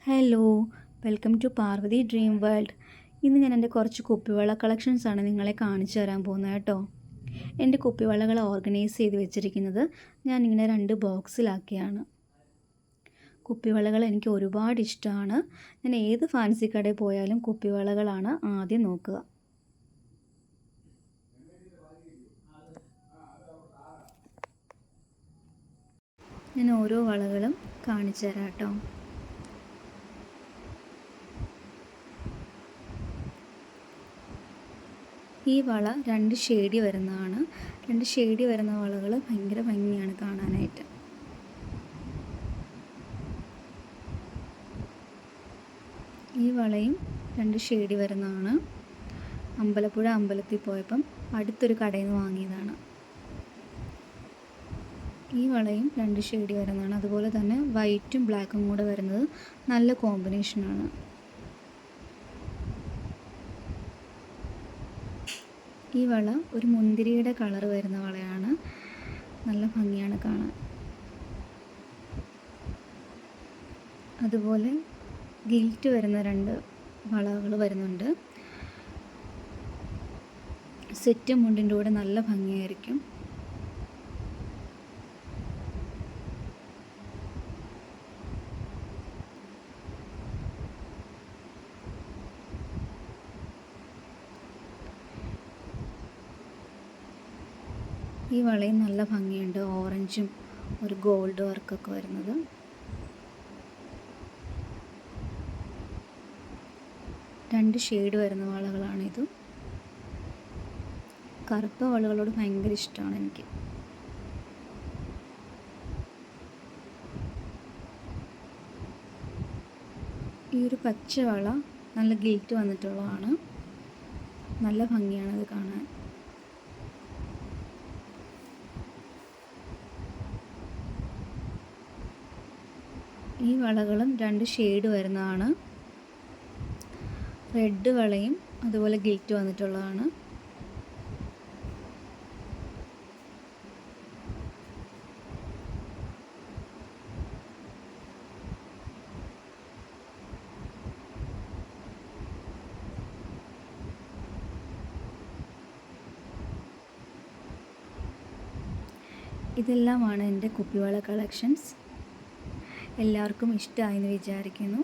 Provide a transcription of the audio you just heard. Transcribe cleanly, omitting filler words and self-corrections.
Hello, welcome to Parvathi dream world. ഇന്ന് ഞാൻ എൻ്റെ കുറച്ച് കുപ്പിവള കളക്ഷൻസാണ് നിങ്ങളെ കാണിച്ചു തരാൻ പോകുന്നത് കേട്ടോ. എൻ്റെ കുപ്പിവളകൾ ഓർഗനൈസ് ചെയ്ത് വെച്ചിരിക്കുന്നത് ഞാനിങ്ങനെ 2 ബോക്സിലാക്കിയാണ്. കുപ്പിവളകൾ എനിക്ക് ഒരുപാട് ഇഷ്ടമാണ്. ഞാൻ ഏത് ഫാൻസി കടയിൽ പോയാലും കുപ്പിവളകളാണ് ആദ്യം നോക്കുക. ഞാൻ ഓരോ വളകളും കാണിച്ചു തരാം കേട്ടോ. ഈ വള 2 ഷെയ്ഡി വരുന്നതാണ്. 2 ഷെയ്ഡി വരുന്ന വളകൾ ഭയങ്കര ഭംഗിയാണ് കാണാനായിട്ട്. ഈ വളയും 2 ഷെയ്ഡി വരുന്നതാണ്. അമ്പലപ്പുഴ അമ്പലത്തിൽ പോയപ്പം അടുത്തൊരു കടയിൽ നിന്ന് വാങ്ങിയതാണ്. ഈ വളയും 2 ഷെയ്ഡി വരുന്നതാണ്. അതുപോലെ തന്നെ വൈറ്റും ബ്ലാക്കും കൂടെ വരുന്നത് നല്ല കോമ്പിനേഷനാണ്. ഈ വള ഒരു മുന്തിരിയുടെ കളർ വരുന്ന വളയാണ്. നല്ല ഭംഗിയാണ് കാണാൻ. അതുപോലെ ഗിൽറ്റ് വരുന്ന 2 വളകൾ വരുന്നുണ്ട്. സെറ്റ് മുണ്ടിൻ്റെ കൂടെ നല്ല ഭംഗിയായിരിക്കും. ഈ വളയും നല്ല ഭംഗിയുണ്ട്. ഓറഞ്ചും ഒരു ഗോൾഡ് വർക്കൊക്കെ വരുന്നത്. രണ്ട് ഷെയ്ഡ് വരുന്ന വളകളാണിത്. കറുത്ത വളകളോട് ഭയങ്കര ഇഷ്ടമാണ് എനിക്ക്. ഈ ഒരു പച്ച വള നല്ല ഗിൽറ്റ് വന്നിട്ടുള്ളതാണ്. നല്ല ഭംഗിയാണത് കാണാൻ. ഈ വളകളും 2 ഷെയ്ഡ് വരുന്നതാണ്. റെഡ് വളയും അതുപോലെ ഗിൽറ്റ് വന്നിട്ടുള്ളതാണ്. ഇതെല്ലാമാണ് എൻ്റെ കുപ്പിവള കളക്ഷൻസ്. എല്ലാവർക്കും ഇഷ്ടമായെന്ന് വിചാരിക്കുന്നു.